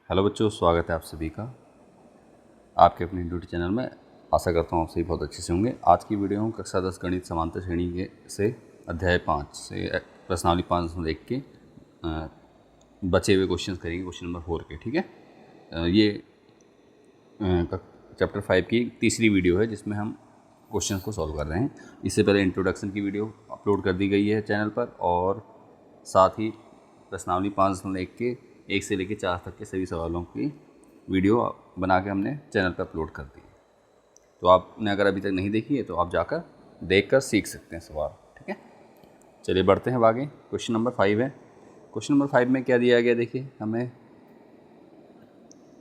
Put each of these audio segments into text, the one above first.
Hello बच्चों, स्वागत है आप सभी का आपके अपने ड्यूटी चैनल में। आशा करता हूँ आप सभी बहुत अच्छे से होंगे। आज की वीडियो हम कक्षा 10 गणित समांतर श्रेणी के से अध्याय 5 से प्रश्नावली 5.1 के बचे हुए क्वेश्चन करेंगे, क्वेश्चन नंबर 4 के। ठीक है, ये चैप्टर 5 की तीसरी वीडियो है जिसमें हम क्वेश्चन को सॉल्व कर रहे हैं। इससे पहले इंट्रोडक्शन की वीडियो अपलोड कर दी गई है चैनल पर, और साथ ही प्रश्नावली 5.1 के 1 से लेकर 4 तक के सभी सवालों की वीडियो बना के हमने चैनल पर अपलोड कर दी है। तो आपने अगर अभी तक नहीं देखी है तो आप जाकर देख कर सीख सकते हैं सवाल। ठीक है, चलिए बढ़ते हैं आगे। क्वेश्चन नंबर 5 है। क्वेश्चन नंबर 5 में क्या दिया गया, देखिए हमें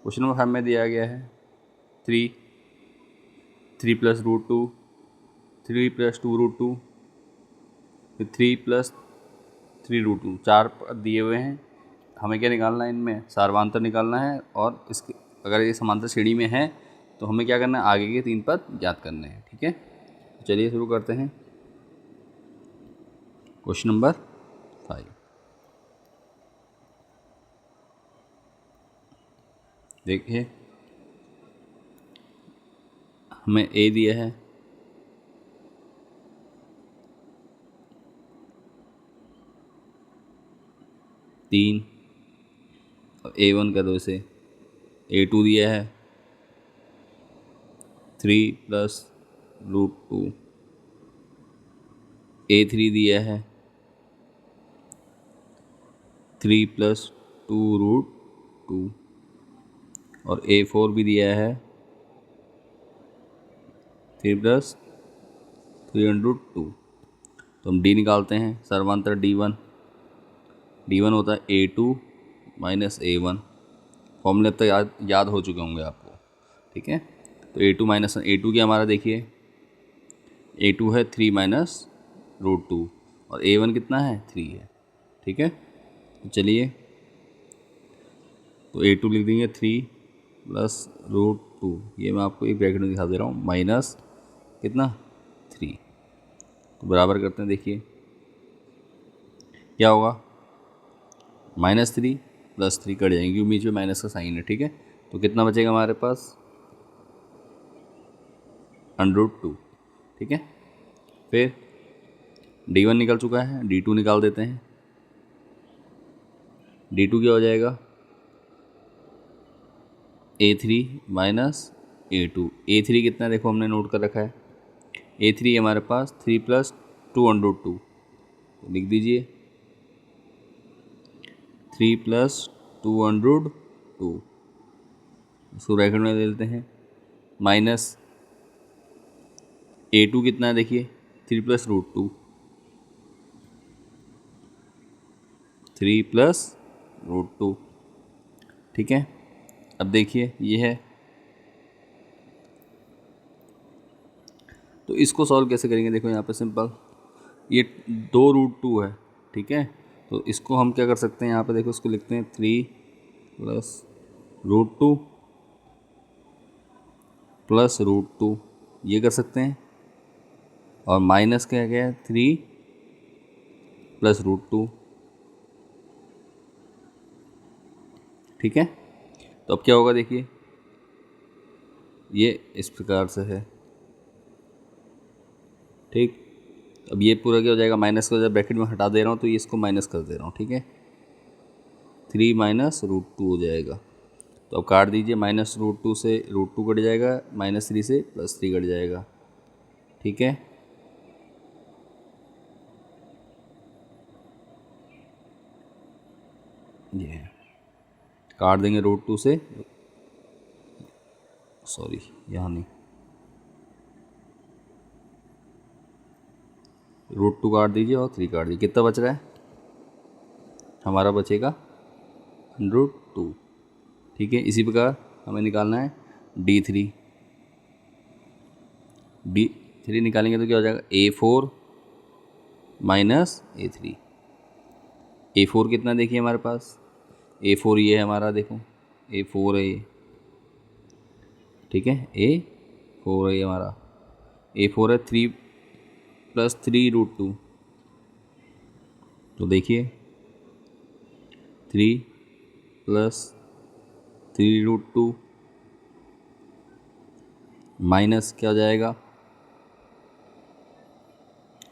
क्वेश्चन नंबर 5 में दिया गया है 3 प्लस रूट 2, 3 प्लस 2 रूट 2, फिर 3 प्लस 3 रूट 2, 4 दिए हुए हैं। हमें क्या निकालना है, इनमें सार्वधान्तक निकालना है, और इसके अगर ये समांतर श्रेणी में है तो हमें क्या करना है, आगे के 3 पद ज्ञात करने हैं। ठीक है, चलिए शुरू करते हैं। क्वेश्चन नंबर 5, देखिए हमें ए दिया है 3, A1 का 2 से A2 दिया है 3 प्लस रूट 2, A3 दिया है 3 प्लस 2 रूट 2, और A4 भी दिया है 3 प्लस 3 रूट 2। तो हम D निकालते हैं, सर्वांतर D1 होता है A2 माइनस A1। फॉर्मूले अब तक याद हो चुके होंगे आपको। ठीक है, तो A2 माइनस A2 क्या हमारा, देखिए A2 है 3 माइनस रूट 2, और A1 कितना है, 3 है। ठीक है, तो चलिए तो A2 लिख देंगे 3 प्लस रूट 2, ये मैं आपको एक ब्रैकेट में दिखा दे रहा हूँ, माइनस कितना 3। तो बराबर करते हैं, देखिए क्या होगा, -3 + 3 कट जाएंगे क्योंकि बीच में माइनस का साइन है। ठीक है, तो कितना बचेगा हमारे पास, √2। ठीक है, फिर D1 निकल चुका है, D2 निकाल देते हैं। D2 क्या हो जाएगा, A3 माइनस A2। A3 कितना देखो हमने नोट कर रखा है, A3 है हमारे पास 3 प्लस 2√2, लिख दीजिए 3 प्लस 2√2, इसको ब्रैकेट में दे देते हैं, माइनस A2 कितना है, देखिए 3 प्लस रूट 2, 3 प्लस रूट 2। ठीक है, अब देखिए ये है, तो इसको सॉल्व कैसे करेंगे, देखो यहाँ पे सिंपल, ये 2√2 है। ठीक है, तो इसको हम क्या कर सकते हैं, यहाँ पे देखो इसको लिखते हैं 3 प्लस रूट 2 प्लस रूट 2, ये कर सकते हैं, और माइनस क्या गया 3 प्लस रूट 2। ठीक है, तो अब क्या होगा, देखिए ये इस प्रकार से है। ठीक, अब ये पूरा क्या हो जाएगा, माइनस को जब ब्रैकेट में हटा दे रहा हूँ तो ये इसको माइनस कर दे रहा हूँ। ठीक है, 3 माइनस रूट 2 हो जाएगा। तो अब काट दीजिए, -√2 से √2 कट जाएगा, -3 से +3 कट जाएगा। ठीक है, ये काट देंगे √2 से, सॉरी यहाँ नहीं, √2 काट दीजिए और 3 काट दीजिए, कितना बच रहा है हमारा, बचेगा √2। ठीक है, इसी प्रकार हमें निकालना है D3 निकालेंगे तो क्या हो जाएगा, A4 माइनस A3। A4 कितना देखिए हमारे पास, A4 ये है हमारा, देखो A4 है ये। ठीक है, A4 है ये हमारा, A4 है 3 प्लस 3√2, तो देखिए 3 प्लस 3√2 माइनस क्या हो जाएगा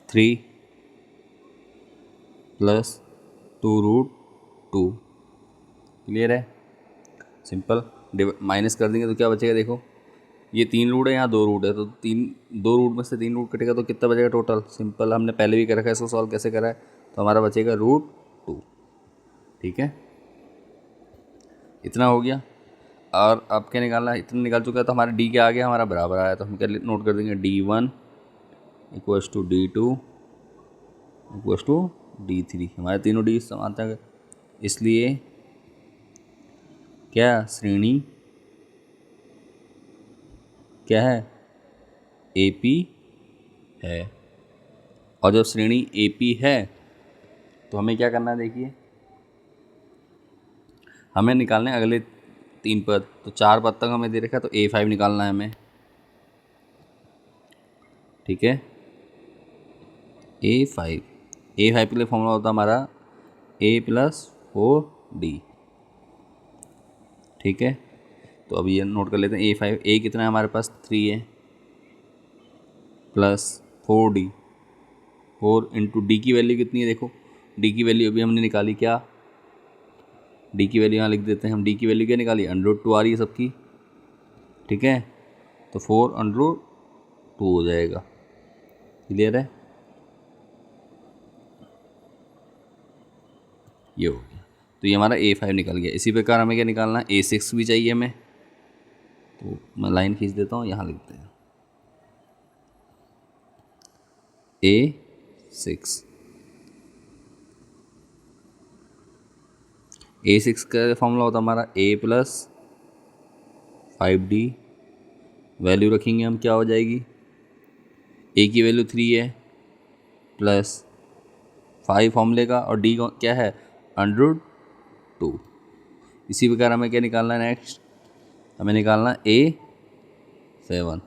3 प्लस 2√2। क्लियर है? सिंपल। माइनस कर देंगे तो क्या बचेगा, देखो ये 3 रूट है, यहाँ 2 रूट है, तो 2 रूट में से 3 रूट कटेगा तो कितना बचेगा टोटल। सिंपल, हमने पहले भी कर रखा है, इसको सॉल्व कैसे करा है, तो हमारा बचेगा √2। ठीक है, इतना हो गया। और अब क्या निकालना है, इतना निकाल चुका है तो हमारा डी क्या आ गया, हमारा बराबर आया, तो हम क्या नोट कर देंगे D1 equals to D2 equals to D3। हमारे तीनों डी समानता है, इसलिए क्या श्रेणी क्या है, AP है। और जब श्रेणी AP है तो हमें क्या करना है, देखिए हमें निकालने हैं अगले 3 पद। तो 4 पद तक हमें दे रखा है, तो A5 निकालना है हमें। ठीक है, A5 के लिए फॉर्मूला होता है हमारा A + 4D। ठीक है, तो अब ये नोट कर लेते हैं A5। A कितना है हमारे पास 3 है, प्लस 4D, 4 इंटू डी की वैल्यू कितनी है, देखो डी की वैल्यू अभी हमने निकाली, क्या डी की वैल्यू यहाँ लिख देते हैं हम। डी की वैल्यू क्या निकाली, √2 आ रही है सबकी। ठीक है, तो 4√2 हो जाएगा। क्लियर है, ये हो गया। तो ये हमारा A5 निकल गया। इसी प्रकार हमें क्या निकालना है, A6 भी चाहिए हमें, तो मैं लाइन खींच देता हूँ, यहाँ लिखते हैं A6। A6 का फॉर्मूला होता है हमारा A + 5D। वैल्यू रखेंगे हम, क्या हो जाएगी, A की वैल्यू 3 है, प्लस 5 फॉर्मूले का, और D क्या है √2। इसी प्रकार हमें क्या निकालना है, नेक्स्ट हमें निकालना है A7।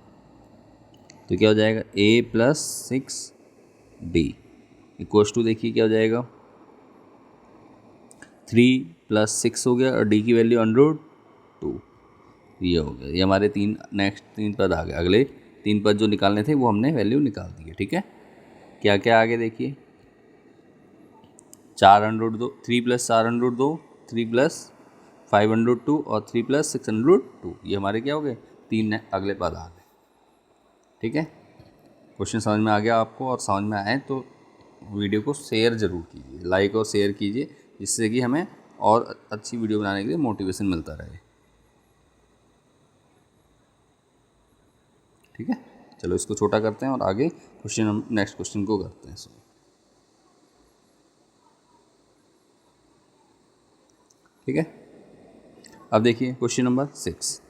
तो क्या हो जाएगा, A + 6D इक्वल्स टू, देखिए क्या हो जाएगा 3 + 6 हो गया, और D की वैल्यू √2। ये हो गया। ये हमारे नेक्स्ट 3 पद आ गए। अगले 3 पद जो निकालने थे वो हमने वैल्यू निकाल दी है। ठीक है, क्या क्या आगे देखिए, 4√2, 3 + 4√2, 3 + 5√2 और 3 + 6√2। ये हमारे क्या हो गए, 3 अगले पद आ गए। ठीक है, क्वेश्चन समझ में आ गया आपको, और समझ में आए तो वीडियो को शेयर ज़रूर कीजिए, लाइक और शेयर कीजिए, जिससे कि हमें और अच्छी वीडियो बनाने के लिए मोटिवेशन मिलता रहे। ठीक है, चलो इसको छोटा करते हैं और आगे हम नेक्स्ट क्वेश्चन को करते हैं। ठीक है, अब देखिए क्वेश्चन नंबर 6।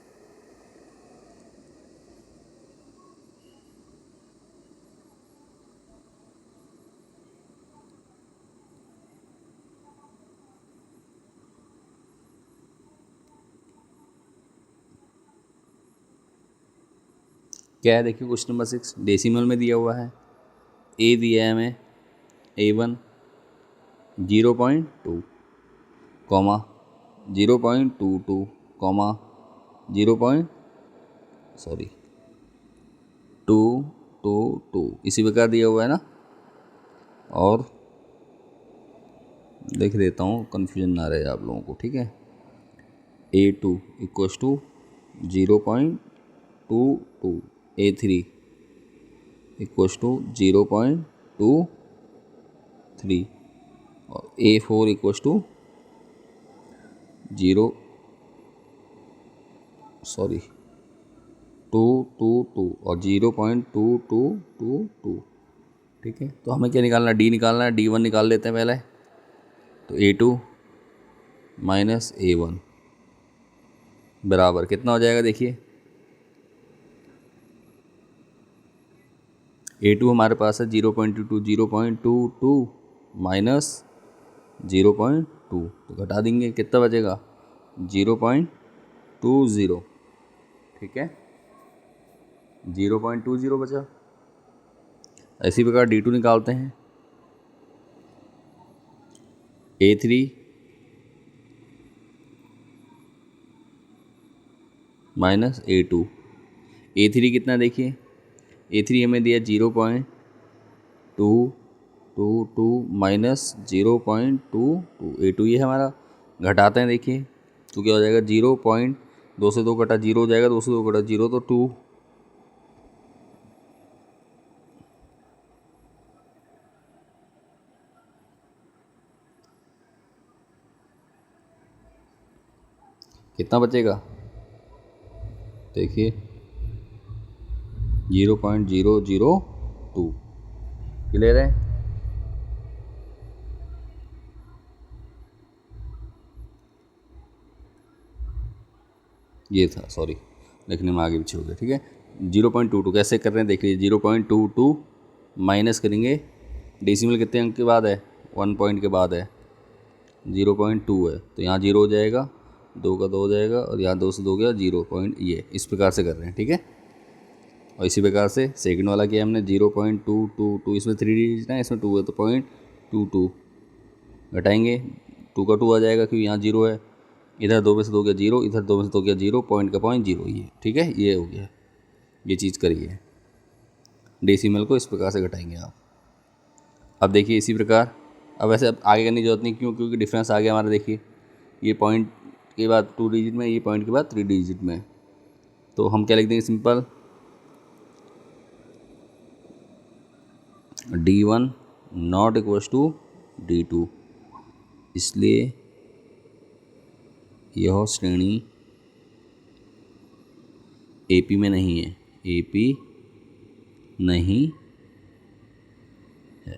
क्या है, देखिए क्वेश्चन नंबर 6 डेसिमल में दिया हुआ है। ए दिया है हमें A1 0.2, कॉमा 0.22, कॉमा 222। इसी प्रकार दिया हुआ है ना, और लिख देता हूँ, कन्फ्यूजन ना रहे आप लोगों को। ठीक है, A2 equals to 0.22, A3 equals to 0.23, और A4 इक्वल्स टू 222 और 0.2222। ठीक है, तो हमें क्या निकालना है, डी निकालना है। D1 निकाल लेते हैं पहले, तो A2 - A1 बराबर कितना हो जाएगा, देखिए A2 हमारे पास है 0.22, 0.22 माइनस 0.2, तो घटा देंगे, कितना बचेगा 0.20। ठीक है, 0.20 बचा। इसी प्रकार D2 निकालते हैं। A3 minus A2। A3 कितना देखिए, A3 हमें दिया 0.222 माइनस 0.22। A2 ये हमारा, घटाते हैं देखिए तो क्या हो जाएगा, 0.2 से 2 कटा 0 हो जाएगा, 2 से 2 कटा 0 तो 2। कितना बचेगा देखिए, 0.002। क्लियर है। ये था, सॉरी लिखने में आगे पीछे हो गया। ठीक है, 0.22 कैसे कर रहे हैं देख लीजिए। 0.22 माइनस करेंगे, डेसिमल कितने अंक के बाद है, 1 पॉइंट के बाद है, 0.2 है तो यहाँ 0 हो जाएगा, 2 का 2 हो जाएगा और यहाँ 2 से 2 गया 0 पॉइंट। ये इस प्रकार से कर रहे हैं। ठीक है, और इसी प्रकार से सेकंड वाला किया हमने 0.222, इसमें 3 डिजिट है, इसमें 2 है तो 0.22 घटाएंगे, 2 का 2 आ जाएगा क्योंकि यहाँ 0 है, इधर 2 में से 2 गया 0, इधर 2 में से 2 गया 0, पॉइंट का पॉइंट 0। ये ठीक है, ये हो गया, ये चीज़ करिए। डेसिमल को इस प्रकार से घटाएंगे आप। अब देखिए इसी प्रकार, अब वैसे अब आगे करने की जरूरत नहीं, क्यों, क्योंकि डिफरेंस आ गया हमारा। देखिए ये पॉइंट के बाद 2 डिजिट में, ये पॉइंट के बाद 3 डिजिट में, तो हम क्या लिख देंगे, simple D1 not equals to D2। इसलिए यह श्रेणी AP में नहीं है, AP नहीं है।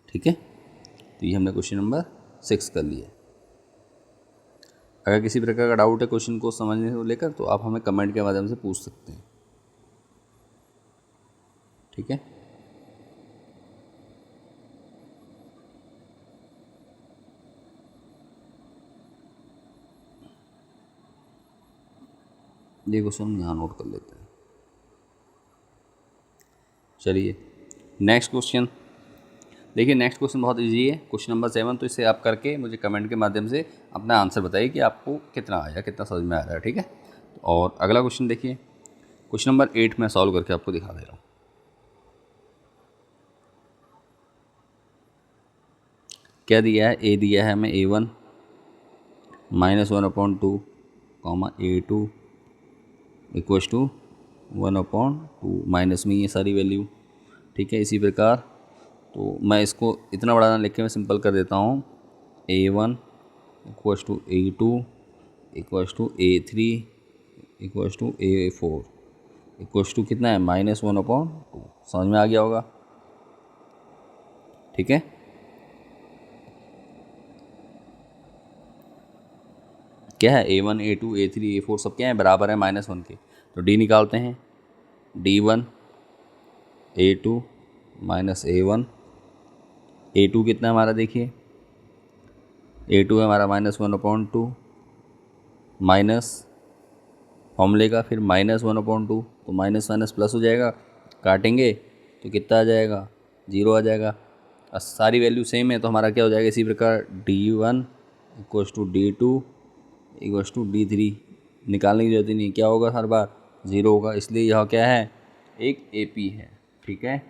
ठीक है, तो ये हमने क्वेश्चन नंबर 6 कर लिया। अगर किसी प्रकार का डाउट है क्वेश्चन को समझने को लेकर तो आप हमें कमेंट के माध्यम से पूछ सकते हैं। ठीक है, ये क्वेश्चन हम यहाँ नोट कर लेते हैं। चलिए नेक्स्ट क्वेश्चन देखिए। नेक्स्ट क्वेश्चन बहुत इजी है, क्वेश्चन नंबर 7। तो इसे आप करके मुझे कमेंट के माध्यम से अपना आंसर बताइए कि आपको कितना आया, कितना समझ में आ रहा है। ठीक है, और अगला क्वेश्चन देखिए, क्वेश्चन नंबर 8 में सॉल्व करके आपको दिखा दे रहा हूँ। क्या दिया है, A दिया है हमें A1 -1/2 comma A2 equals to 1/2, minus में ये सारी वैल्यू। ठीक है, इसी प्रकार तो मैं इसको इतना बड़ा ना लिख के मैं सिंपल कर देता हूँ। A1 equals to A2 equals to A3 equals to A4 equals to कितना है, -1/2। समझ में आ गया होगा। ठीक है, क्या है, A1 A2 A3 A4 सब क्या है, बराबर है -1 के, तो D निकालते हैं। D1 A2 minus A1, A2 कितना है हमारा देखिए, A2 है हमारा -1/2 माइनस फॉर्मूले का, फिर -1/2 तो माइनस माइनस प्लस हो जाएगा, काटेंगे तो कितना आ जाएगा, 0 आ जाएगा। और सारी वैल्यू सेम है तो हमारा क्या हो जाएगा, इसी प्रकार D1 equals to D2 equals to D3। निकालने की जरूरत ही नहीं, क्या होगा हर बार 0 होगा, इसलिए यह क्या है, एक AP है। ठीक है,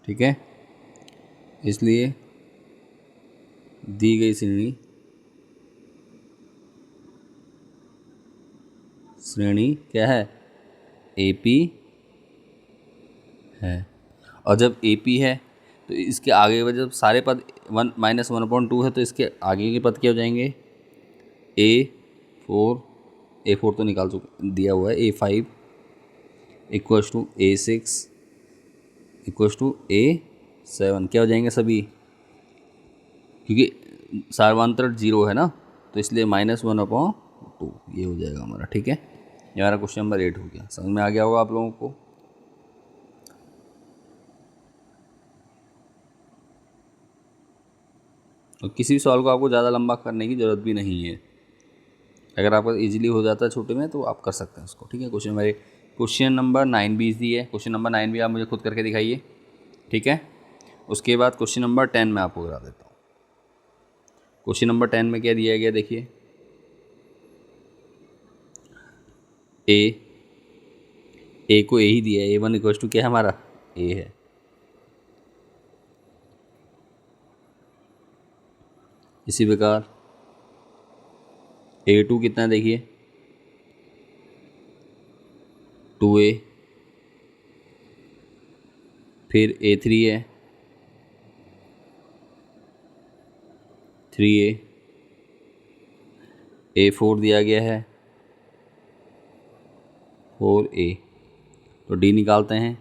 ठीक है, इसलिए दी गई श्रेणी क्या है, AP है। और जब AP है तो इसके आगे के जब सारे पद -1/2 है तो इसके आगे के पद क्या हो जाएंगे, A4 तो निकाल चुके दिया हुआ है, A5 equals to A6 equals to A7 क्या हो जाएंगे सभी, क्योंकि सार्वंतर 0 है ना, तो इसलिए -1/2 ये हो जाएगा हमारा। ठीक है, ये हमारा क्वेश्चन नंबर 8 हो गया। समझ में आ गया होगा आप लोगों को। और किसी भी सवाल को आपको ज़्यादा लंबा करने की ज़रूरत भी नहीं है। अगर आपका इजीली हो जाता है छोटे में तो आप कर सकते हैं उसको। ठीक है, क्वेश्चन नंबर 9 भी ईजी है। क्वेश्चन नंबर 9 भी आप मुझे खुद करके दिखाइए। ठीक है, उसके बाद क्वेश्चन नंबर 10 मैं आपको करा देता हूँ। क्वेश्चन नंबर 10 में क्या दिया गया देखिए, ए को ए ही दिया है, A1 इक्वल टू क्या है हमारा, ए है। इसी प्रकार A2 कितना है देखिए, 2A, फिर A3 है 3A, A4 दिया गया है 4A। तो D निकालते हैं,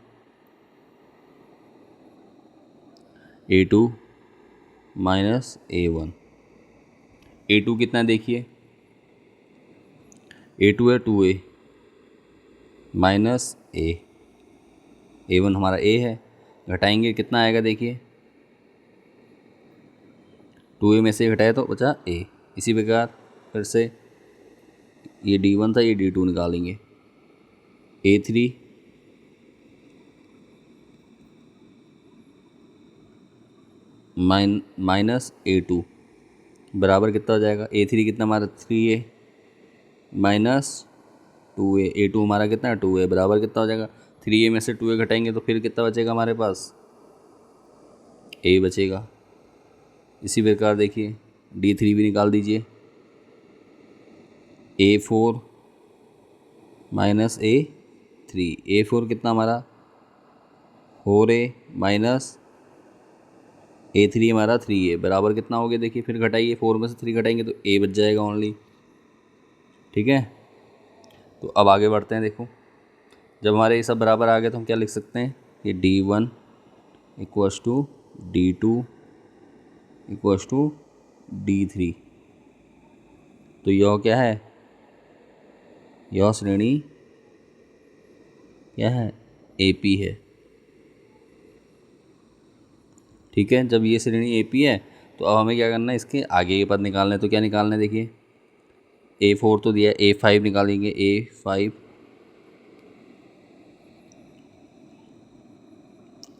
A2 माइनस A1। A2 कितना देखिए, A2 है 2A माइनस A1 हमारा A है, घटाएंगे कितना आएगा देखिए, 2A में से घटाया तो बचा A। इसी प्रकार फिर से ये D1 था, ये D2 निकालेंगे, A3 माइनस A2 बराबर कितना हो जाएगा, A3 कितना हमारा 3A माइनस 2A, A2 हमारा कितना 2A बराबर कितना हो जाएगा, 3A में से 2A घटाएंगे तो फिर कितना बचेगा हमारे पास, A बचेगा। इसी प्रकार देखिए D3 भी निकाल दीजिए, A4 माइनस A3, A4 कितना हमारा 4A माइनस A3 हमारा 3A बराबर कितना हो गया देखिए, फिर घटाइए 4 में से 3 घटाएंगे तो A बच जाएगा ओनली। ठीक है, तो अब आगे बढ़ते हैं। देखो जब हमारे ये सब बराबर आ गए तो हम क्या लिख सकते हैं, ये D1 equals to D2 equals to D3। तो यह क्या है, यह श्रेणी क्या है, AP है। ठीक है, जब ये श्रेणी AP है तो अब हमें क्या करना है, इसके आगे के पद निकालने हैं। तो क्या निकालना है देखिए, A4 तो दिया, A5 निकालेंगे,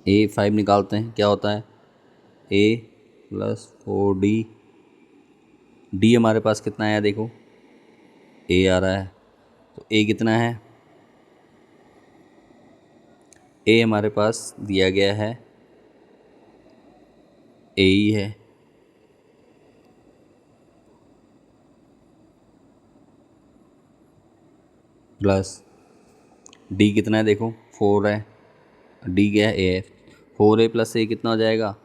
A5 निकालते हैं, क्या होता है A प्लस 4D, D हमारे पास कितना आया देखो, A आ रहा है, तो A कितना है, A हमारे पास दिया गया है A ही है, प्लस D कितना है देखो 4 है, D क्या है A है, 4A प्लस A कितना हो जाएगा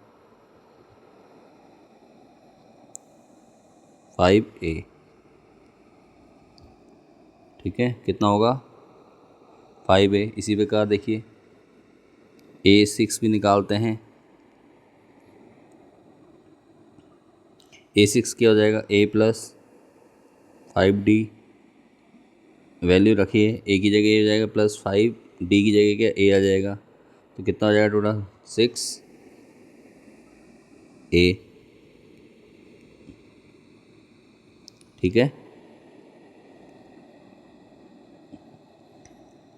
5A। ठीक है, कितना होगा 5A। इसी प्रकार देखिए A6 भी निकालते हैं, A6 क्या हो जाएगा, A प्लस 5D, वैल्यू रखिए A की जगह हो जाएगा प्लस 5, D की जगह क्या A आ जाएगा, तो कितना हो जाएगा टोटल 6A। ठीक है,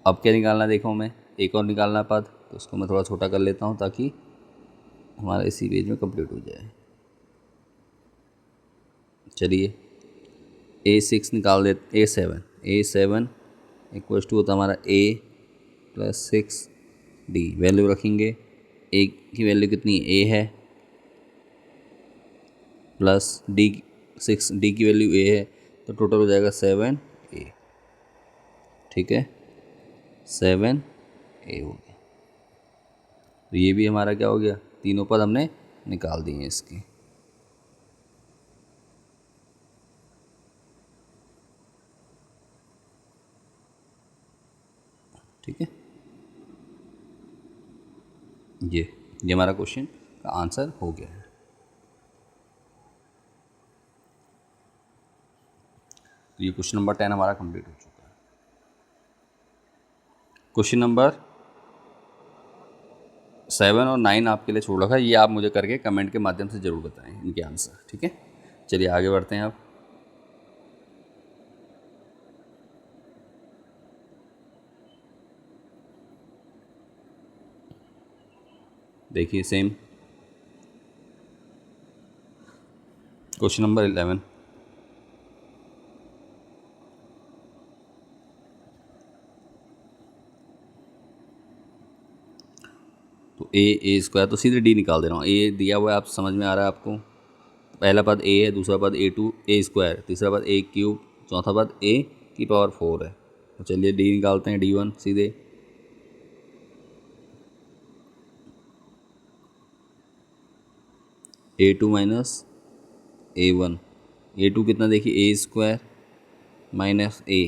अब क्या निकालना देखो, मैं एक और निकालना पद, तो उसको मैं थोड़ा छोटा कर लेता हूँ ताकि हमारा इसी पेज में कंप्लीट हो जाए। चलिए A6 निकाल दे, A7 इक्वल्स टू होता हमारा A प्लस 6D, वैल्यू रखेंगे A की वैल्यू कितनी A है, प्लस D की वैल्यू A है, तो टोटल हो जाएगा 7A। ठीक है, 7A हो गया। तो ये भी हमारा क्या हो गया, तीनों पद हमने निकाल दिए हैं इसके। ठीक है, ये हमारा क्वेश्चन का आंसर हो गया है। तो ये क्वेश्चन नंबर 10 हमारा कंप्लीट हो चुका है। क्वेश्चन नंबर 7 और 9 आपके लिए छोड़ रखा है, ये आप मुझे करके कमेंट के माध्यम से ज़रूर बताएं इनके आंसर, ठीक है। चलिए आगे बढ़ते हैं आप। देखिए सेम क्वेश्चन नंबर 11। तो ए स्क्वायर, तो सीधे डी निकाल दे रहा हूँ। ए दिया हुआ है, आप समझ में आ रहा है आपको। पहला पद ए है, दूसरा पद A2 ए स्क्वायर, तीसरा पद ए क्यूब, चौथा पद ए की पावर 4 है। तो चलिए डी निकालते हैं, D1 सीधे। A2 माइनस A1, A2 कितना देखिए, ए स्क्वायर माइनस ए,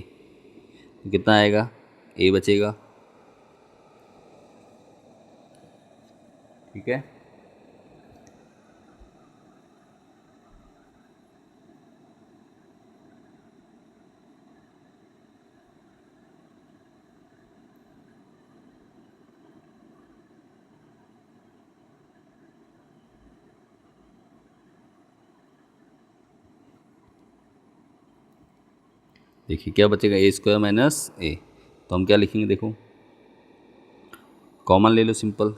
कितना आएगा, ए बचेगा, ठीक है। देखिए क्या बचेगा, ए स्क्वायर माइनस ए। तो हम क्या लिखेंगे, देखो कॉमन ले लो, सिंपल।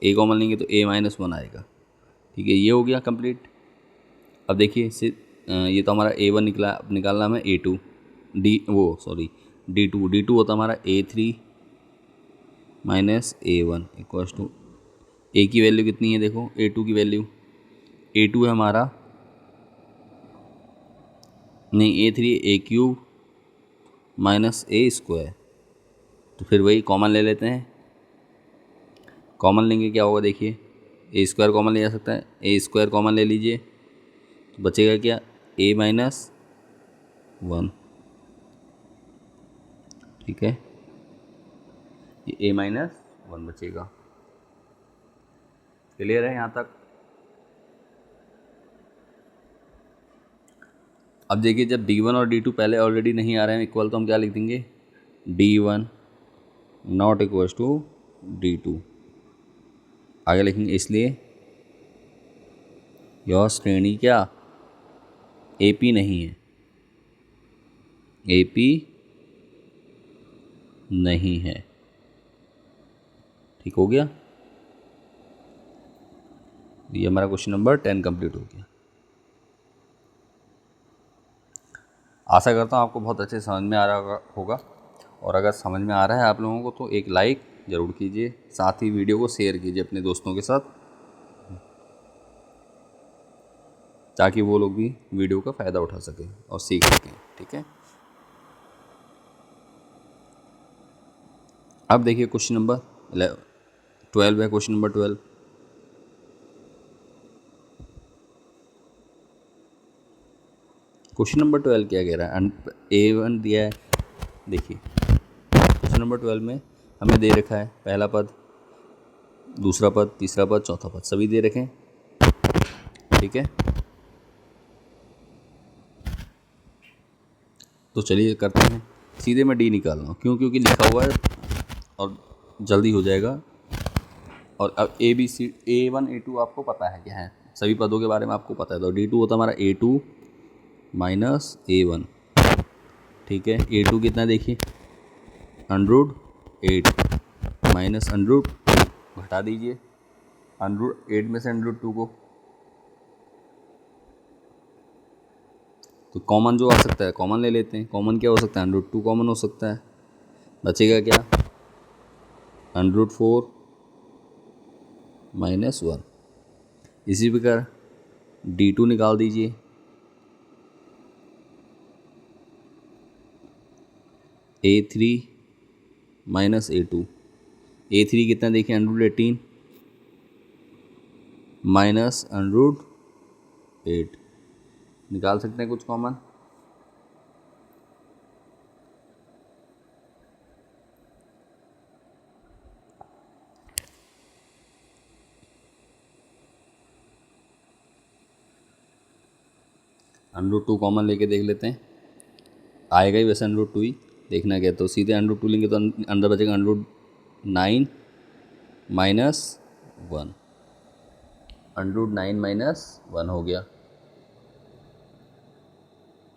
ए कॉमन लेंगे तो A-1 आएगा, ठीक है। ये हो गया कंप्लीट। अब देखिए ये तो हमारा A1 निकला, अब निकालना हमें A2, D2 होता हमारा A3 minus A1 equals to, ए की वैल्यू कितनी है, देखो A2 की वैल्यू, A2 है हमारा, नहीं A3 ए क्यूब माइनस ए स्क्वायर। तो फिर वही कॉमन ले लेते हैं, कॉमन लेंगे क्या होगा, देखिए ए स्क्वायर कॉमन ले जा सकता है, ए स्क्वायर कॉमन ले लीजिए, तो बचेगा क्या, A-1, ठीक है। ये A-1 बचेगा। क्लियर है यहाँ तक। अब देखिए जब D1 और D2 पहले ऑलरेडी नहीं आ रहे हैं इक्वल, तो हम क्या लिख देंगे, D1 not equals to D2, आगे लिखेंगे, इसलिए यह श्रेणी क्या AP नहीं है, AP नहीं है, ठीक हो गया। ये हमारा क्वेश्चन नंबर 10 कंप्लीट हो गया। आशा करता हूँ आपको बहुत अच्छे समझ में आ रहा होगा, और अगर समझ में आ रहा है आप लोगों को तो एक लाइक ज़रूर कीजिए, साथ ही वीडियो को शेयर कीजिए अपने दोस्तों के साथ, ताकि वो लोग भी वीडियो का फ़ायदा उठा सकें और सीख सकें, ठीक है। अब देखिए क्वेश्चन नंबर 12 है, क्वेश्चन नंबर 12। क्वेश्चन नंबर 12 क्या कह रहा है, A1 दिया है। देखिए क्वेश्चन नंबर 12 में हमें दे रखा है पहला पद, दूसरा पद, तीसरा पद, चौथा पद, सभी दे रखे हैं, ठीक है। तो चलिए करते हैं, सीधे मैं डी निकाल रहा हूँ, क्योंकि लिखा हुआ है और जल्दी हो जाएगा। और अब A1 A2 आपको पता है क्या है, सभी पदों के बारे में आपको पता है। तो D2 होता है हमारा A2 माइनस A1, ठीक है। A2 कितना देखिए, √8 माइनस √2, घटा दीजिए √8 में से √2 को, तो कॉमन जो आ सकता है कॉमन ले लेते हैं। कॉमन क्या हो सकता है, √2 कॉमन हो सकता है, बचेगा क्या, √4 माइनस 1। इसी प्रकार D2 निकाल दीजिए, A3 माइनस A2, A3 कितना देखिए, √18 माइनस √8, निकाल सकते हैं कुछ कॉमन, √2 कॉमन लेके देख लेते हैं, आएगा ही वैसे √2 ही, देखना क्या। तो सीधे √2 लेंगे तो अंदर बचेगा √9 माइनस 1, √9 माइनस 1 हो गया,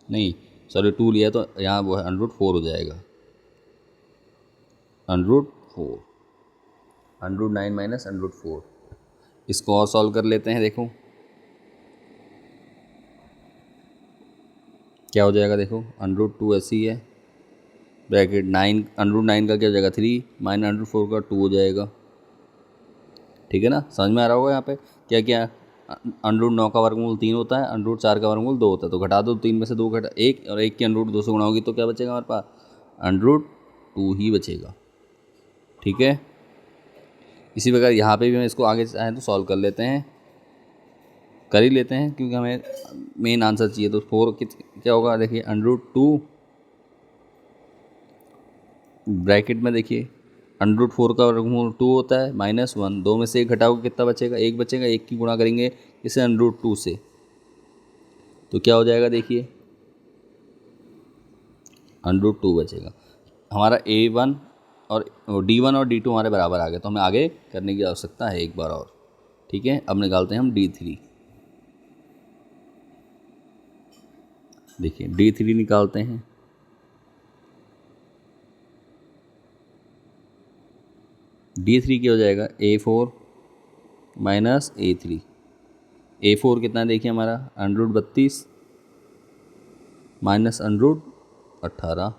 नहीं सॉरी 2 लिया तो यहाँ वो है √4 हो जाएगा, √4, √9 माइनस √4। इसको और सॉल्व कर लेते हैं, देखो क्या हो जाएगा, देखो √2 ऐसे ही है, ब्रैकेट 9, √9 का क्या हो जाएगा 3 माइनस √4 का 2 हो जाएगा, ठीक है ना। समझ में आ रहा होगा यहाँ पे क्या क्या, √9 का वर्गमूल 3 होता है, √4 का वर्गमूल 2 होता है, तो घटा दो 3 में से 2 घटा 1, और 1 की √2 से गुणा होगी तो क्या बचेगा हमारे पास, √2 ही बचेगा, ठीक है। इसी प्रकार यहाँ पे भी हम इसको आगे चाहें तो सॉल्व कर लेते हैं, कर ही लेते हैं क्योंकि हमें मेन आंसर चाहिए। तो 4 क्या होगा, देखिए √2 ब्रैकेट में, देखिए √4 का वर्गमूल 2 होता है, -1, 2 में से 1 घटाओगे कितना बचेगा, 1 बचेगा, 1 की गुणा करेंगे इसे √2 से, तो क्या हो जाएगा, देखिए √2 बचेगा। हमारा A1 और D1 और D2 हमारे बराबर आ गए, तो हमें आगे करने की आवश्यकता है एक बार और, ठीक है। अब निकालते हैं हम D3, देखिए D3 निकालते हैं, D3 क्या हो जाएगा, A4 माइनस A3, A4 कितना है देखिए हमारा √32 माइनस √18।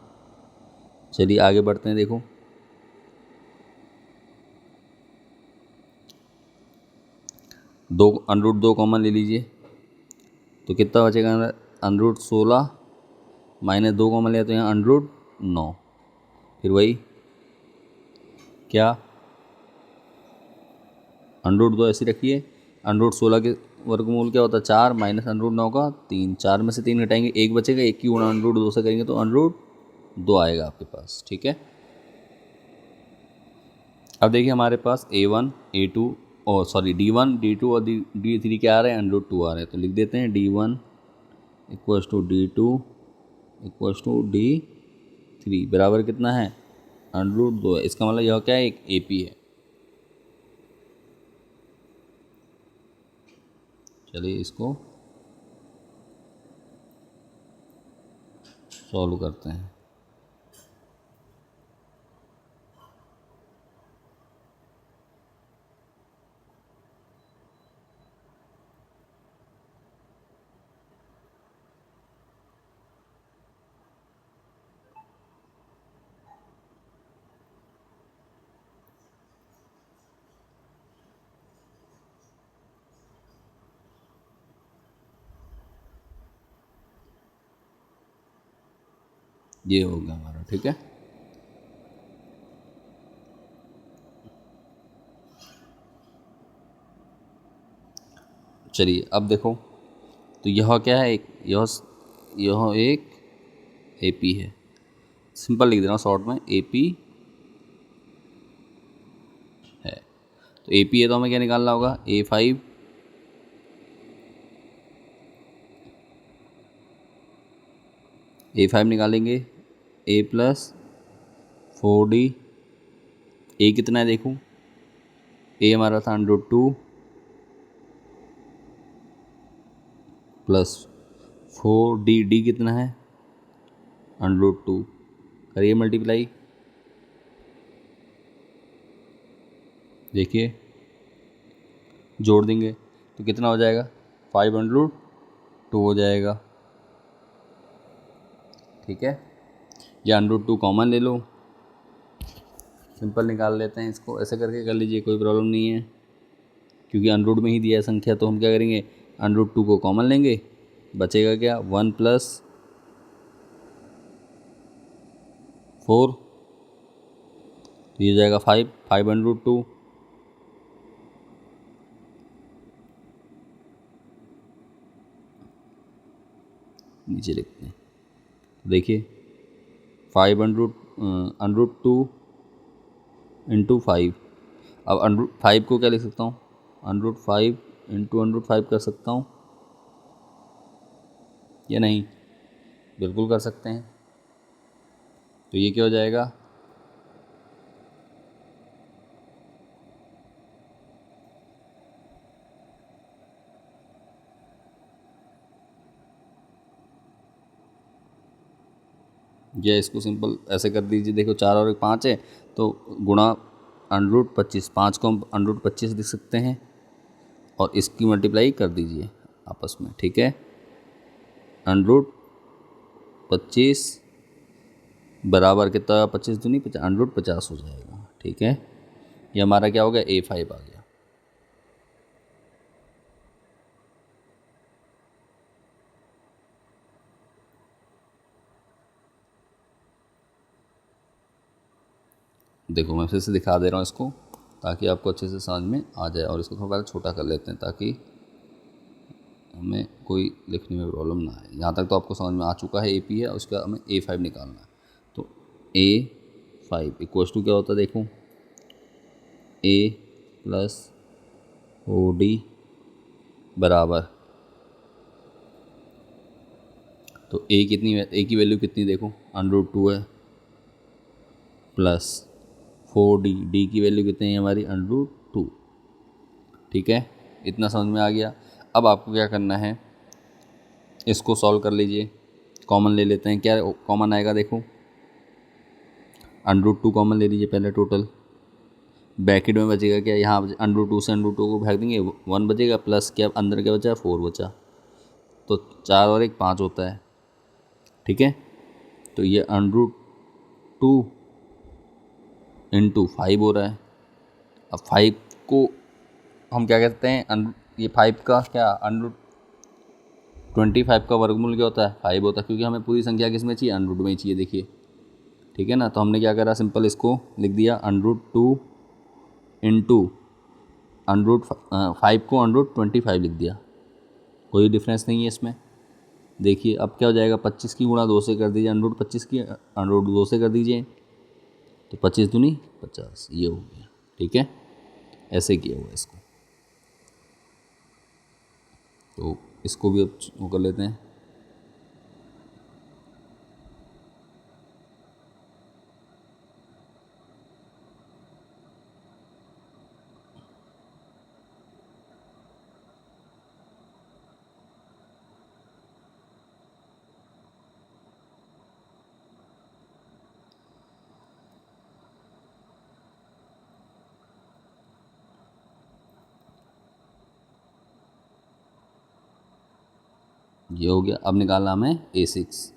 चलिए आगे बढ़ते हैं, देखो √2 कॉमन ले लीजिए, तो कितना बचेगा, √16 माइनस 2 कॉमन लिया तो यहाँ √9, फिर वही क्या, √2 ऐसे रखिए, √16 के वर्गमूल क्या होता है 4 माइनस √9 का 3, 4 में से 3 घटाएंगे 1 बचेगा, 1 की गुणा √2 से करेंगे तो √2 आएगा आपके पास, ठीक है। अब देखिए हमारे पास A1 A2 और सॉरी D1 D2 और D3 क्या आ रहे हैं, √2 आ रहे हैं, तो लिख देते हैं D1 equals to D2 equals to D3 बराबर कितना है, √2 है। इसका मतलब यह क्या है, एक AP है। चलिए इसको सॉल्व करते हैं, ये हो गया हमारा, ठीक है। चलिए अब देखो, तो यह क्या है, यह एक AP है, सिंपल लिख देना शॉर्ट में AP है। तो AP है तो हमें क्या निकालना होगा, A5 निकालेंगे, A प्लस 4D, A कितना है देखूँ, A हमारा था √2 प्लस 4D, D कितना है √2, करिए मल्टीप्लाई, देखिए जोड़ देंगे तो कितना हो जाएगा, 5√2 हो जाएगा, ठीक है। या √2 कॉमन ले लो, सिंपल निकाल लेते हैं इसको, ऐसे करके कर लीजिए, कोई प्रॉब्लम नहीं है, क्योंकि √ में ही दिया है संख्या, तो हम क्या करेंगे, √2 को कॉमन लेंगे, बचेगा क्या 1 प्लस 4, तो ये जाएगा 5 नीचे लिखते हैं, देखिए 5 √2 इंटू 5, अब √5 को क्या लिख सकता हूँ, √5 इंटू √5 कर सकता हूँ या नहीं, बिल्कुल कर सकते हैं। तो ये क्या हो जाएगा, या इसको सिंपल ऐसे कर दीजिए, देखो 4 और 1 5 है, तो गुणा √25, 5 को हम √25 लिख सकते हैं और इसकी मल्टीप्लाई कर दीजिए आपस में, ठीक है। √25 बराबर कितना, 25 दूनी 50, √50 हो जाएगा, ठीक है। ये हमारा क्या हो गया, A5 आ गया। देखो मैं फिर से दिखा दे रहा हूँ इसको, ताकि आपको अच्छे से समझ में आ जाए। और इसको थोड़ा पहले छोटा कर लेते हैं ताकि हमें कोई लिखने में प्रॉब्लम ना आए। यहाँ तक तो आपको समझ में आ चुका है, AP है, उसके बाद हमें A5 निकालना है। तो A5 इक्वल्स टू क्या होता है, देखो A + OD बराबर, तो A कितनी है, A की वैल्यू कितनी देखो √2 है, प्लस 4D, D की वैल्यू कितनी है हमारी √2, ठीक है। इतना समझ में आ गया। अब आपको क्या करना है, इसको सॉल्व कर लीजिए, कॉमन ले लेते हैं। क्या कॉमन आएगा, देखो √2 कॉमन ले लीजिए पहले टोटल, ब्रैकेट में बचेगा क्या, यहाँ √2 से √2 को भाग देंगे 1 बचेगा, प्लस क्या अंदर क्या बचा, 4 बचा, तो 4 और 1 5 होता है, ठीक है। तो ये √2 × 5 हो रहा है। अब 5 को हम क्या कहते हैं, ये 5 का क्या √25 का वर्गमूल क्या होता है, 5 होता है, क्योंकि हमें पूरी संख्या किस में चाहिए, √2 में ही चाहिए, देखिए, ठीक है ना। तो हमने क्या करा, सिंपल इसको लिख दिया √2 × √5 को √25 लिख दिया, कोई डिफरेंस नहीं है इसमें। देखिए अब क्या हो जाएगा, 25 की गुणा 2 से कर दीजिए, √25 की √2 से कर दीजिए, तो 25 दूनी 50, ये हो गया, ठीक है। ऐसे किया हुआ इसको, तो इसको भी अब वो कर लेते हैं। ये हो गया। अब निकालना हमें A6,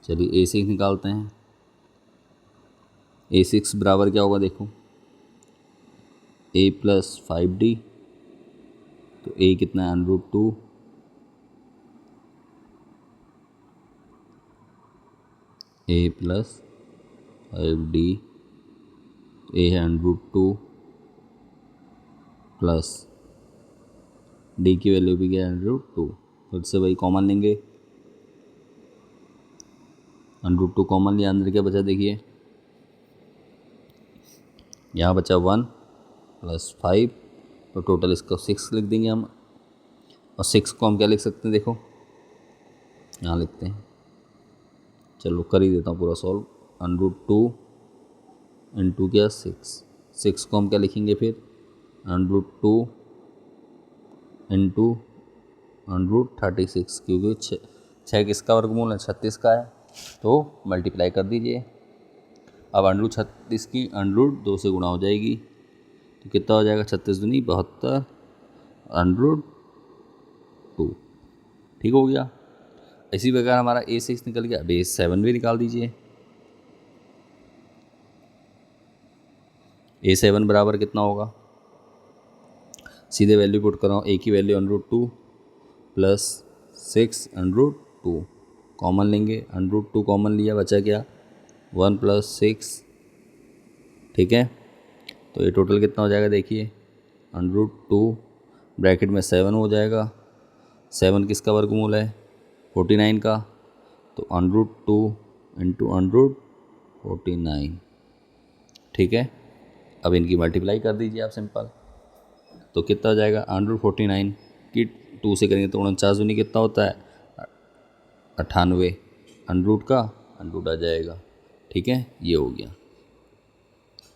चलिए A6 निकालते हैं। A6 बराबर क्या होगा, देखो A + 5D, तो A कितना है √2, A + 5D, A है √2 प्लस D की वैल्यू भी क्या है √2, फिर से वही कॉमन लेंगे, √2 कॉमन लिया, अंदर क्या बचा देखिए, यहाँ बचा 1 + 5, तो टोटल इसको 6 लिख देंगे हम। और 6 को हम क्या लिख सकते हैं, देखो यहाँ लिखते हैं, चलो कर ही देता हूँ पूरा सॉल्व। √2 × क्या 6 को हम क्या लिखेंगे फिर, √2 × √36, क्योंकि 6 किसका वर्गमूल है, 36 का है, तो मल्टीप्लाई कर दीजिए। अब √36 की √2 से गुणा हो जाएगी, तो कितना हो जाएगा, 36 दूनी 72 √2, ठीक हो गया। इसी प्रकार हमारा A6 निकल गया। अब A7 भी निकाल दीजिए। A7 बराबर कितना होगा, सीधे वैल्यू पुट कर रहा हूँ, A की वैल्यू √2 प्लस 6 √2, कॉमन लेंगे, √2 कॉमन लिया, बचा क्या 1 + 6, ठीक है। तो ये टोटल कितना हो जाएगा, देखिए √2 ब्रैकेट में 7 हो जाएगा, 7 किसका वर्गमूल है 49 का, तो √2 × √49, ठीक है। अब इनकी मल्टीप्लाई कर दीजिए आप सिंपल, तो कितना हो जाएगा, √49 की 2 से करेंगे तो 49 दूनी कितना होता है 98, √ का √ आ जाएगा, ठीक है। ये हो गया।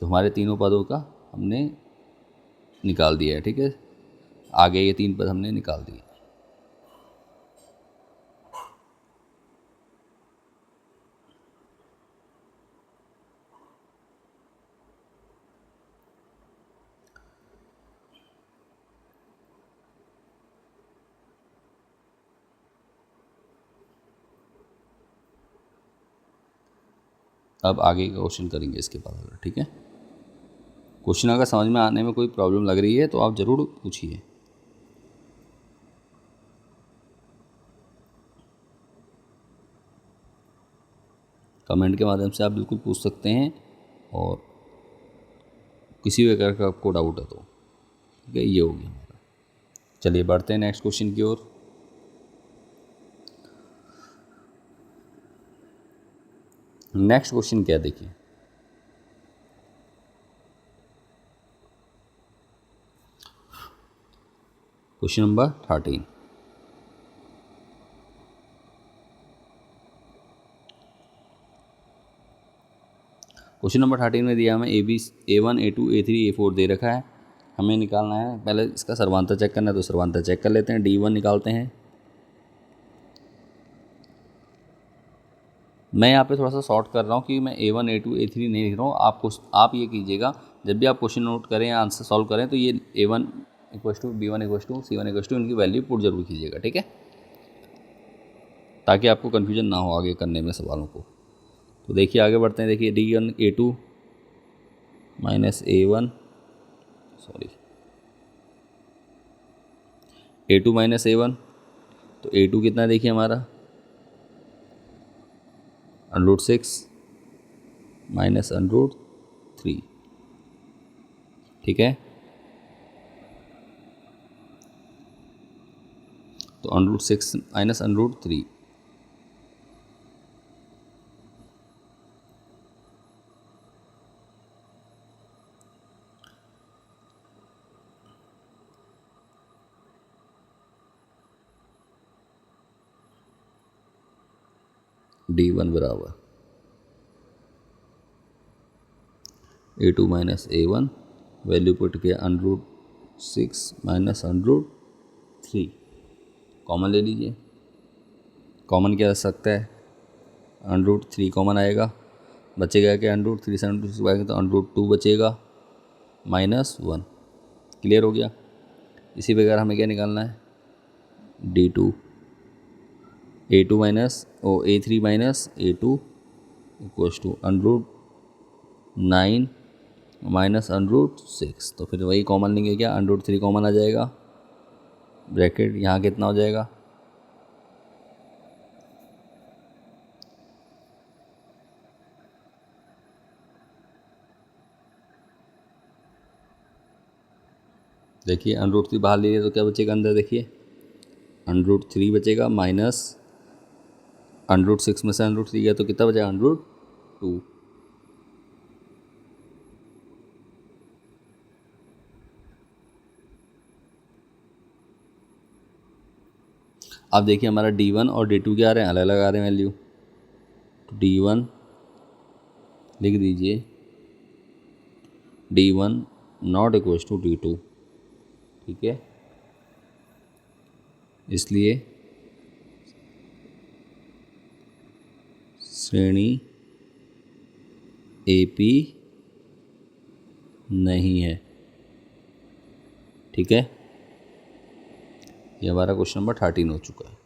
तो हमारे तीनों पदों का हमने निकाल दिया है, ठीक है। आगे ये 3 पद हमने निकाल दिए। अब आगे का क्वेश्चन करेंगे इसके बाद, ठीक है। क्वेश्चन अगर समझ में आने में कोई प्रॉब्लम लग रही है तो आप ज़रूर पूछिए। कमेंट के माध्यम से आप बिल्कुल पूछ सकते हैं, और किसी भी प्रकार का आपको डाउट है तो, ठीक है। ये हो गया हमारा। चलिए बढ़ते हैं नेक्स्ट क्वेश्चन की ओर। नेक्स्ट क्वेश्चन क्या है, देखिए। Question number 13। क्वेश्चन नंबर 13 में दिया हमें A1 A2 A3 A4 दे रखा है, हमें निकालना है। पहले इसका सर्वांतर चेक करना है, तो सर्वांतर चेक कर लेते हैं। D1 निकालते हैं। मैं यहाँ पे थोड़ा सा शॉर्ट कर रहा हूँ कि मैं A1 A2 A3 नहीं लिख रहा हूँ। आप ये कीजिएगा, जब भी आप क्वेश्चन नोट करें या आंसर सॉल्व करें तो ये A1 = B1 = C1 = इनकी वैल्यू पुट जरूर कीजिएगा, ठीक है, ताकि आपको कन्फ्यूजन ना हो आगे करने में सवालों को। तो देखिए आगे बढ़ते हैं। देखिए D1 A2 - A1 A2 - A1, तो A2 कितना है देखिए हमारा √6 - √3, ठीक है। तो √6 - √3, D1 बराबर A2 - A1, वैल्यू पुट किया √6 - √3। कॉमन ले लीजिए। कॉमन क्या आ सकता है, √3 कॉमन आएगा, बचेगा क्या, √3 से √6 आएगा तो √2 बचेगा -1। क्लियर हो गया। इसी प्रकार हमें क्या निकालना है, D2 A3 - A2 = √9 -√6। तो फिर वही कॉमन लेंगे, क्या √3 कॉमन आ जाएगा, ब्रैकेट यहाँ कितना हो जाएगा, देखिए √3 बाहर ले लिए तो क्या बचेगा अंदर, देखिए √3 बचेगा माइनस √6 में से √3 गया तो कितना बचेगा, √2। अब देखिए हमारा D1 और D2 क्या आ रहे हैं, अलग अलग आ रहे हैं वैल्यू। तो D1 लिख दीजिए, D1 ≠ D2, ठीक है। इसलिए श्रेणी AP नहीं है, ठीक है। ये हमारा क्वेश्चन नंबर 13 हो चुका है।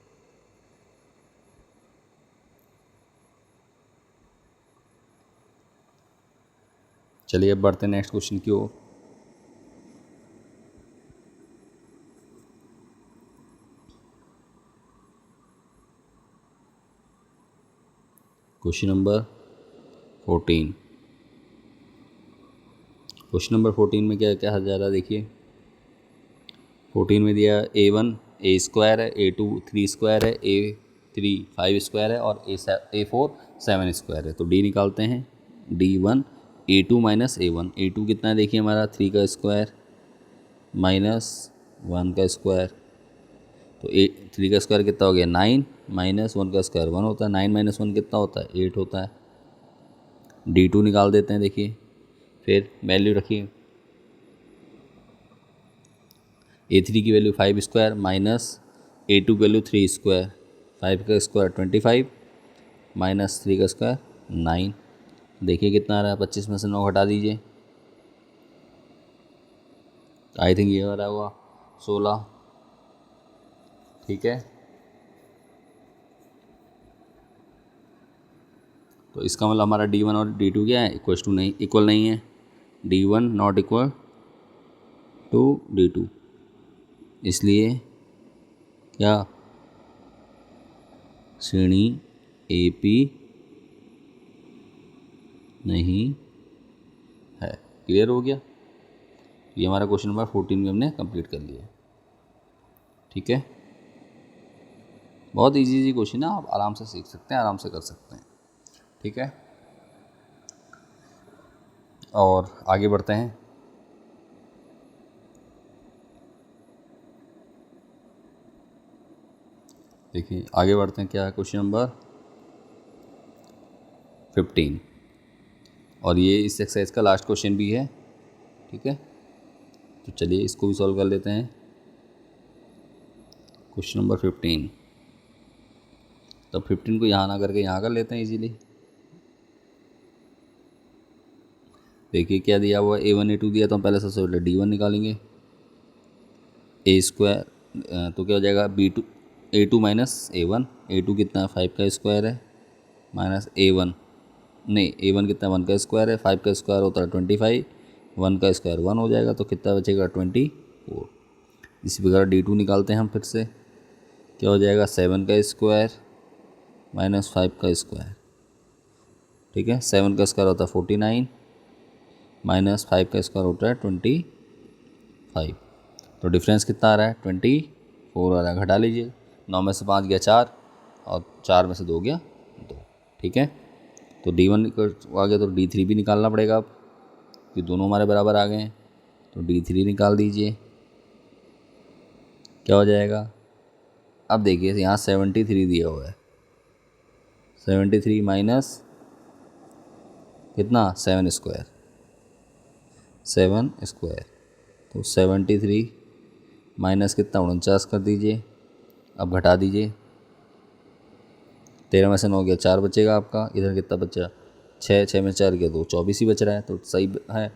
चलिए अब बढ़ते हैं नेक्स्ट क्वेश्चन की ओर। Question number 14। क्वेश्चन नंबर 14 में क्या क्या जा रहा है, देखिए 14 में दिया A1 A² है, A2 3² है, A3 5² है और A4 7² है। तो D निकालते हैं। D1 A2 - A1, A2 कितना है देखिए हमारा 3 का स्क्वायर -1 का स्क्वायर, तो 3 का स्क्वायर कितना हो गया 9, -1 का स्क्वायर 1 होता है, 9 - 1 कितना होता है 8 होता है। D2 निकाल देते हैं, देखिए फिर वैल्यू रखिए, A3 की वैल्यू 5² -A2 की वैल्यू 3², 5 का स्क्वायर 25 -3 का स्क्वायर 9। देखिए कितना आ रहा है, 25 में से 9 हटा दीजिए, आई थिंक ये आ रहा होगा 16, ठीक है। तो इसका मतलब हमारा D1 और D2 क्या है, इक्वल नहीं है। D1 not equal to D2, इसलिए क्या श्रेणी AP नहीं है। क्लियर हो गया। ये हमारा क्वेश्चन नंबर 14 भी हमने कंप्लीट कर लिया। ठीक है, बहुत इजी क्वेश्चन है, आप आराम से सीख सकते हैं, आराम से कर सकते हैं। ठीक है, और आगे बढ़ते हैं। देखिए आगे बढ़ते हैं, क्या है क्वेश्चन नंबर 15, और ये इस एक्सरसाइज का लास्ट क्वेश्चन भी है। ठीक है, तो चलिए इसको भी सॉल्व कर लेते हैं। क्वेश्चन नंबर 15, तो 15 को यहाँ ना करके यहाँ कर लेते हैं इजीली। देखिए क्या दिया हुआ है, A1 A2 दिया, तो हम पहले सबसे पहले D1 निकालेंगे। A² तो क्या हो जाएगा, A2 माइनस A1। A2 कितना है, 5 का स्क्वायर है, माइनस A1 नहीं, A1 कितना, 1 का स्क्वायर है, 5 का स्क्वायर होता है 25, 1 का स्क्वायर 1 हो जाएगा, तो कितना बचेगा 24। इसी प्रकार D2 निकालते हैं हम फिर से, क्या हो जाएगा 7 का स्क्वायर माइनस 5 का स्क्वायर। ठीक है, 7 का स्क्वायर होता है 49, माइनस 5 का स्क्वायर होता है 25, तो डिफरेंस कितना आ रहा है 24 आ रहा है। घटा लीजिए, 9 में से 5 गया 4, और 4 में से 2 गया 2। ठीक है, तो D1 आ गया, तो D3 भी निकालना पड़ेगा अब, कि दोनों हमारे बराबर आ गए हैं, तो D3 निकाल दीजिए, क्या हो जाएगा। अब देखिए यहाँ 73 दिया हुआ है, 73 माइनस कितना 7 स्क्वायर, 7 स्क्वायर, तो 73 माइनस कितना 49 कर दीजिए। अब घटा दीजिए, 13 में से 9 गया 4 बचेगा आपका, इधर कितना बचा 6, 6 में 4 गया 2, 24 ही बच रहा है, तो सही है।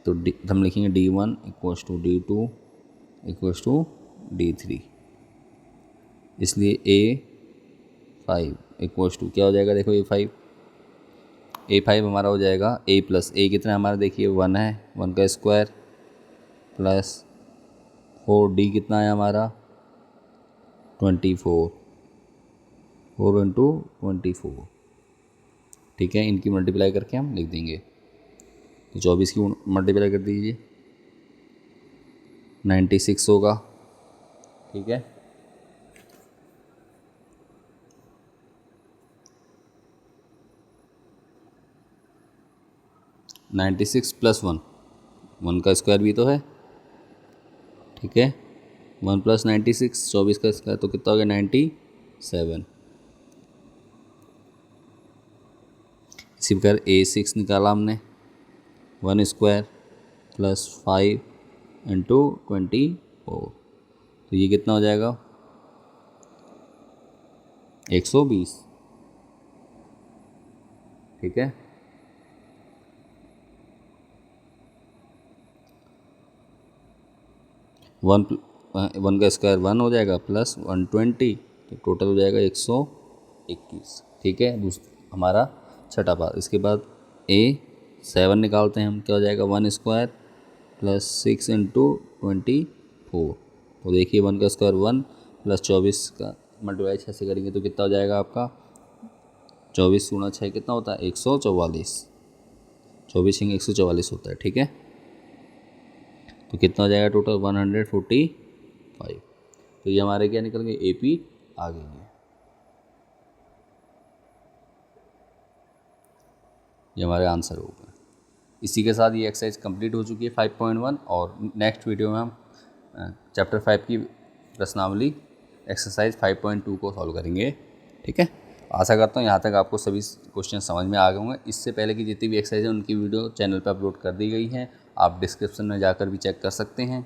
तो हम लिखेंगे D1 equals to D2 equals to D3, इसलिए A5 इक्वल्स टू क्या हो जाएगा, देखो A5 हमारा हो जाएगा A प्लस A कितना है हमारा, देखिए 1 है, 1 का स्क्वायर प्लस 4D कितना है हमारा 24, 4 इंटू 24। ठीक है, इनकी मल्टीप्लाई करके हम लिख देंगे, तो 24 की मल्टीप्लाई कर दीजिए 96 होगा। ठीक है, (96 + 1), 1 का स्क्वायर भी तो है। ठीक है, 1 + 96, 24 का स्क्वायर, तो कितना हो गया 97। इसी प्रकार A6 निकाला हमने, 1 स्क्वायर प्लस 5 इंटू 24, तो ये कितना हो जाएगा 120। ठीक है, वन का स्क्वायर 1 हो जाएगा प्लस 120, तो टोटल हो जाएगा 121। ठीक है, हमारा छठा पार्ट। इसके बाद A7 निकालते हैं हम, क्या हो जाएगा 1 स्क्वायर प्लस 6 इंटू 24, तो देखिए 1 का स्क्वायर 1 प्लस 24 का मल्टीप्लाई 6 से करेंगे तो कितना हो जाएगा आपका 24 गुणा 6 कितना होता है 144, 24 144 होता है। ठीक है, तो कितना हो जाएगा टोटल 145, तो ये हमारे क्या निकल गए AP आ गई है। ये हमारे आंसर हो गए। इसी के साथ ये एक्सरसाइज कंप्लीट हो चुकी है 5.1, और नेक्स्ट वीडियो में हम चैप्टर 5 की प्रश्नावली एक्सरसाइज 5.2 को सॉल्व करेंगे। ठीक है, आशा करता हूँ यहाँ तक आपको सभी क्वेश्चन समझ में आ गए होंगे। इससे पहले की जितनी भी एक्सरसाइज है उनकी वीडियो चैनल पर अपलोड कर दी गई हैं, आप डिस्क्रिप्शन में जाकर भी चेक कर सकते हैं।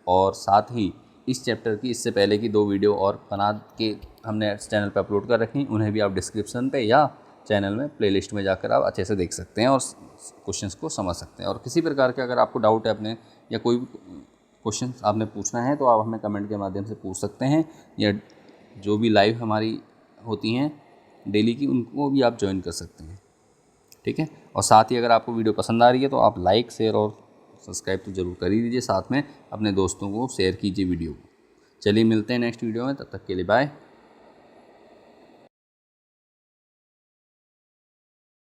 और साथ ही इस चैप्टर की इससे पहले की 2 वीडियो और बना के हमने चैनल पर अपलोड कर रखी, उन्हें भी आप डिस्क्रिप्शन पे या चैनल में प्लेलिस्ट में जाकर आप अच्छे से देख सकते हैं और क्वेश्चंस को समझ सकते हैं। और किसी प्रकार के अगर आपको डाउट है अपने, या कोई क्वेश्चन आपने पूछना है, तो आप हमें कमेंट के माध्यम से पूछ सकते हैं, या जो भी लाइव हमारी होती हैं डेली की, उनको भी आप ज्वाइन कर सकते हैं। ठीक है, और साथ ही अगर आपको वीडियो पसंद आ रही है तो आप लाइक, शेयर और सब्सक्राइब तो ज़रूर कर ही दीजिए, साथ में अपने दोस्तों को शेयर कीजिए वीडियो को। चलिए मिलते हैं नेक्स्ट वीडियो में, तब तक के लिए बाय।